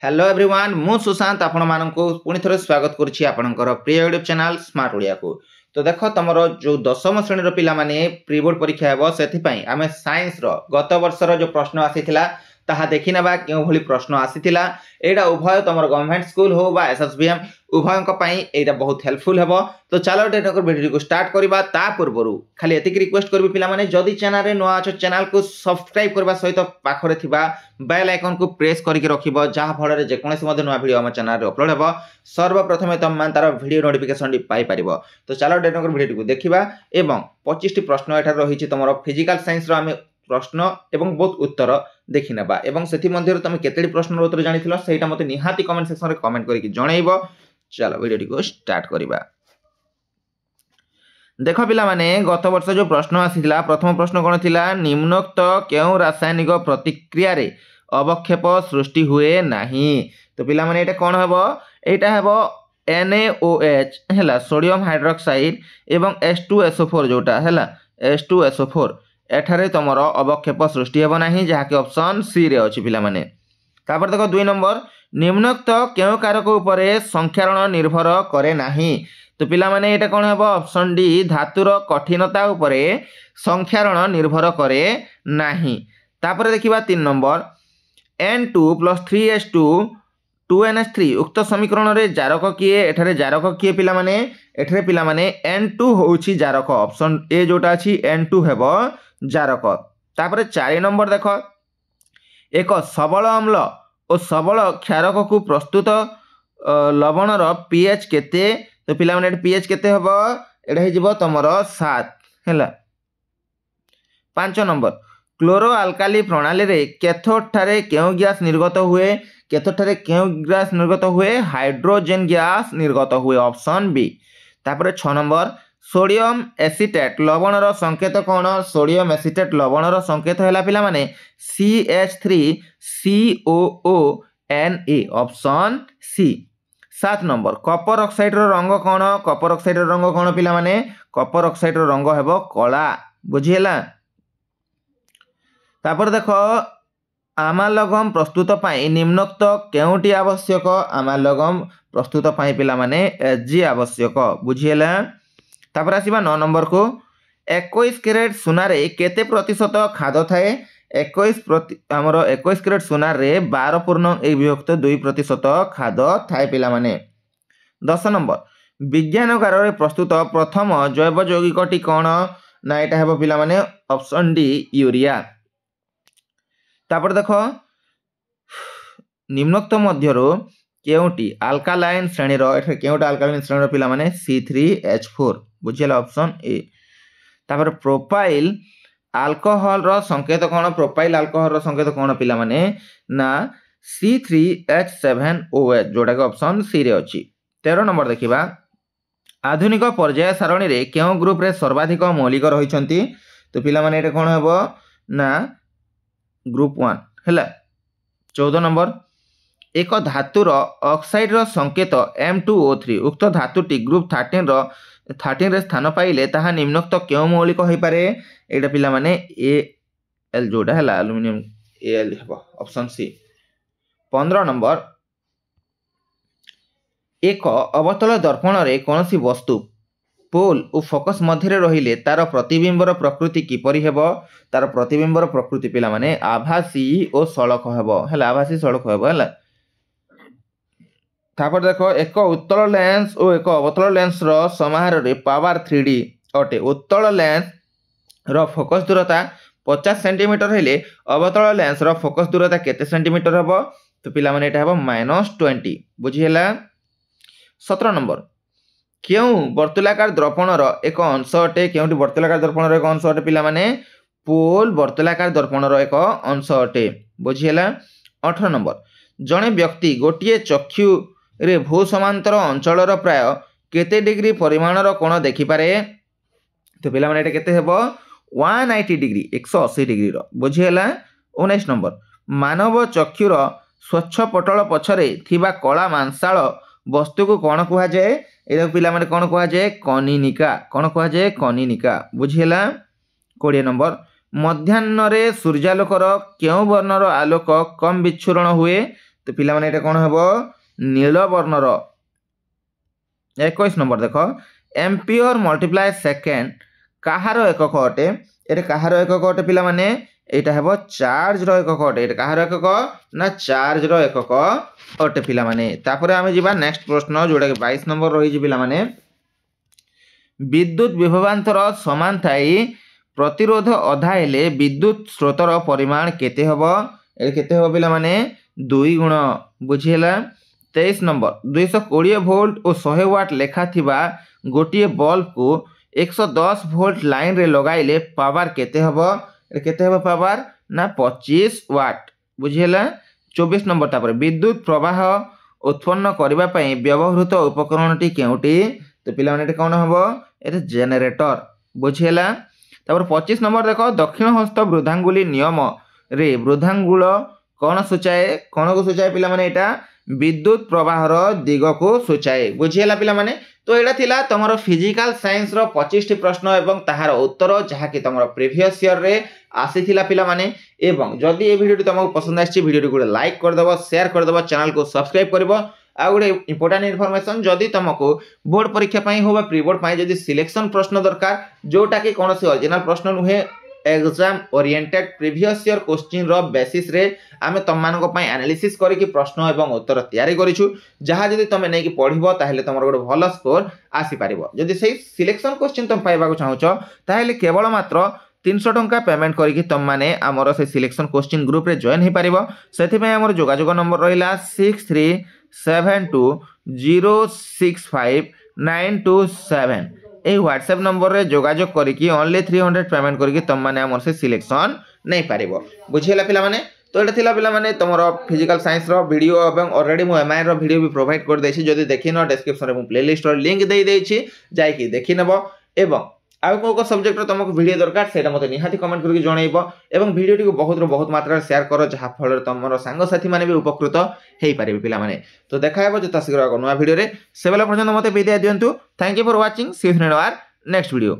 Hello everyone मु सुशांत आपण मानक पुणी थे स्वागत करुच्ची आपणकर प्रिय यूट्यूब चैनल स्मार्ट ओडिया को। तो देख तुम जो दशम श्रेणी पिला माने प्री बोर्ड परीक्षा हेबो सेथिपई आमे साइंस रो गत वर्षर जो प्रश्न आसीथिला ताहा देखि नेबा केउ भली प्रश्न आसीथिला। एडा उभय तुम गवर्नमेंट स्कूल हो बा एसएसबीएम उभयक पई एडा बहुत हेल्पफुल हेबो। तो चलो डेटकर वीडियो को स्टार्ट करबा। ता पूर्वरु खाली एतिक रिक्वेस्ट करबी पिला माने जदी चैनल रे नुआ अछ चैनल को सब्सक्राइब करबा सहित पाखरे थिबा बेल आइकन को प्रेस करके रखिबो जहा फଳରେ जे कोनोसी मध्ये नुआ वीडियो हम चैनल रे अपलोड हेबो सर्वप्रथम तुम मान तार वीडियो नोटिफिकेशन डी पाई परिबो। तो चलो डेटकर वीडियो को देखिबा एवं 25 टी प्रश्न एठार रहिछि तमरो फिजिकल साइंस रो हम प्रश्न एवं बहुत उत्तर देखि नेबा एवं सेथि मध्ये तुम केतेडी प्रश्न उत्तर जानिथिलो सेटा मते निहाती कमेंट सेक्शन रे कमेंट करके जणाइबो। चलो वीडियो को स्टार्ट करिबा। देख पिला माने गत वर्ष जो प्रश्न आसीथिला प्रथम प्रश्न कोन थिला निम्नोक्त केउ रासायनिक प्रतिक्रिया रे अवक्षेप सृष्टि हुए नाही। तो पिला माने एटा कोन हेबो एटा हेबो NaOH हैला सोडियम हाइड्रोक्साइड एवं H2SO4 जोटा हैला H2SO4 एठारे तमरो अवक्षेप सृष्टि हेबो नाही जहा कि ऑप्शन सी रे अछि पिला माने। तापर देखो 2 नंबर निम्नोक्त केउ कारक उपरे संख्यारण निर्भर करे नाही। तो पिला माने एटा कोन हेबो ऑप्शन डी धातुर कठिनता उपरे संख्यारण निर्भर करे नाही। तापर देखिबा 3 नंबर N2 + 3H2 2NH3 उक्त समीकरण रे जारक किए एठारे जारक किए पिला माने एठारे पिला माने N2 होउछि जारक ऑप्शन ए जोटा अछि N2 हेबो जारक। तापर 4 नंबर देखो एक सबल अम्ल और सबल क्षारक को प्रस्तुत लवणर पीएच केते। तो पिला माने पीएच केते हबो एडा हे जिवो तमरो 7 हैला। 5 नंबर क्लोरो अल्काली प्रणाली रे कैथोड ठारे केउ गैस निर्गत हुए कैथोड ठारे केउ गैस निर्गत हुए हाइड्रोजन गैस निर्गत हुए ऑप्शन बी। तापर 6 नंबर सोडियम एसिटेट लवणर संकेत कोन सोडियम एसिटेट लवणर संकेत हैला पिला माने CH3COONA option C. 7 number copper oxide रो रंग कोन कपर ऑक्साइड रो रंग कोन पिला माने कपर ऑक्साइड रो रंग हेबो कला बुझियला। तापर देखो आमालगम प्रस्तुत पाई निम्नोक्त केउटी आवश्यक आमालगम प्रस्तुत पाई पिला माने Hg आवश्यक बुझियला। तापर आसीबा 9 नंबर को 21 कैरेट सोना रे केते प्रतिशत खाद थाए 21 कैरेट सोना रे 12.1/2% खाद थाए पिला माने। 10 नंबर विज्ञानगार रे प्रस्तुत प्रथम जैव यौगिकटी कोन ना एटा हेबो पिला माने ऑप्शन डी यूरिया। तापर देखो निम्नोक्त मध्यरो केउटी अल्कालाइन श्रेणी रो एठे केउटा अल्कालाइन श्रेणी रो पिला माने C3H4 बुझियला ऑप्शन ए। तापर प्रोपाइल अल्कोहल रो संकेत कोन प्रोपाइल अल्कोहल रो संकेत कोन पिला माने ना C3H7OH जोटा के ऑप्शन सी रे अछि। 13 नंबर देखिबा आधुनिक पर्याय सारणी रे केउ ग्रुप रे सर्वाधिक मौलिक रहिसंती। तो पिला माने एटा कोन हेबो ना ग्रुप 1 हैला। 14 नंबर एक धातुर ऑक्साइड रो संकेत M2O3 उक्त धातुटी ग्रुप 13 रे स्थान पाइले ताहा निम्नोक्त केउ मौलिक होई पारे एटा पिला माने Al जोडा हैला एल्युमिनियम Al हेबो ऑप्शन सी। 15 नंबर एक अवतल दर्पण रे कोनोसी वस्तु पोल और फोकस मध्य रहिले तार प्रतिबिंबर प्रकृति किपरि हेबो तार प्रतिबिंबर प्रकृति पिला माने आभासी और सड़क हेबो हैला आभासी सड़क हेबो हैला। तापर देखो एक उत्तल लेंस और एक अवतल लेंस रो समाहार रे पावर 3D अटे। उत्तल लेंस रो फोकस दूरता 50 सेंटीमीटर हेले अवतल लेंस रो फोकस दूरता केते सेंटीमीटर हेबो। तो पिला माने एटा हेबो -20 बुझियला। 17 नंबर केउ वर्तुलाकार दर्पण रो एक अंश अटे केउटी वर्तुलाकार दर्पण रो एक अंश अटे पिला माने पोल वर्तुलाकार दर्पण रो एक अंश अटे बुझियला। 18 नंबर जणे व्यक्ति गोटिए चक्षु रे भू समांतर अंचल रो प्राय केते डिग्री परिमाण रो कोण देखि पारे। तो पिला माने एटा केते हेबो 180 डिग्री 180 डिग्री रो बुझियला। 19 नंबर मानव चक्षु रो स्वच्छ पटल पछरे थिबा कला मांसाळ वस्तु को कोण कुहा जाय एदा पिला माने कोण कुहा जाय कनिनिका कोण कुहा जाय कनिनिका बुझियला। 20 नंबर मध्याह्न रे सूर्यालोकर केउ वर्णर आलोक कम विच्छुरण हुए। तो पिला माने एटा कोन हबो नील वर्णर 21 नंबर देख एम्पियर मल्टीप्लाय सेकेंड कहार एकक अटे एटा कहार एकक अटे पिला माने एटा हेबो चार्ज रो एकक अटे एटा कहार एकक ना चार्ज रो एकक अटे पिला माने तापरे आमे जिबा नेक्स्ट प्रश्न जोडा 22 नंबर रही जे पिला माने विद्युत विभवांतर समान थाई प्रतिरोध अधा हेले विद्युत स्रोतर परिमाण केते हबो ए केते हबो पिला माने 2 गुण बुझिला 23 नंबर 220 वोल्ट और 100 वाट लेखा थिबा गोटिए बल्ब को 110 वोल्ट लाइन रे लगाइले पावर केते हबो केते हबो पावर ना 25 वाट बुझिला 24 नंबर तापर विद्युत प्रवाह उत्पन्न करिबा पई व्यवहृत उपकरणटी केउटी तो पिला माने कोन हबो एटा जनरेटर बुझिला तापर 25 नंबर देखो दक्षिण हस्त वृद्धांगुली नियम रे वृद्धांगुल कौन सूचाए कौन को सूचाए पिला माने एटा विद्युत प्रवाहर दिग को सूचाए बुझिला पिला माने तो एटा थिला तमरो फिजिकल साइंस रो 25 टी प्रश्न एवं ताहार उत्तर जहा कि तमरो प्रीवियस ईयर रे आसीथिला पिला माने एवं जदि ए वीडियो तुमको पसंद आछि वीडियो को लाइक कर देबो शेयर कर देबो चैनल को सब्सक्राइब करबो आ गोटे इंपोर्टेंट इनफॉरमेशन जदि तुमको बोर्ड परीक्षा पई हो बा प्री बोर्ड पई जदि सिलेक्शन प्रश्न दरकार जोटा कि कोनोसी ओरिजिनल प्रश्न नुहे exam oriented previous year question रो बेसिस रे आमे तम मानको पई एनालिसिस करी कि प्रश्न एवं उत्तर तयारी करिछु जहा जदि तमे नै कि पढिबो ताहेले तमर गोटे भलो स्कोर आसी पारिबो जदि सेही सिलेक्शन क्वेश्चन तुम पाइबा को चाहूछो ताहेले केवल मात्र 300 टंका पेमेंट करी तुम माने हमर से सिलेक्शन क्वेश्चन ग्रुप रे जॉइन हे पारिबो सेथि पई हमर जोगाजोग नंबर रहिला 6372065927 ए व्हाट्सएप नंबर रे जोगाजोग करी ओनली 300 पेमेंट करी तुम माने हमर से सिलेक्शन नै पारिबो बुझिला पिला माने तो एटा थिला पिला माने तमरो फिजिकल साइंस रो वीडियो एवं ऑलरेडी मो एमआई रो वीडियो भी प्रोवाइड कर देछि जदि देखिनो डिस्क्रिप्शन रे मो प्लेलिस्ट रो लिंक देई देछि जाय कि देखि नेबो एवं आउ को सब्जेक्ट रो तुमको वीडियो दरकार सेटा मते निहाती कमेंट करके जणाइबो एवं वीडियो टी को बहुत मात्रा रे शेयर करो जहा फल तमरो सांग साथी माने भी उपकृत हेई पारिबे पिला माने तो देखा हेबो जता शीघ्र नवा वीडियो रे सेबला पर्यंत मते विदाय दियंतु thank you for watching see you in our next video.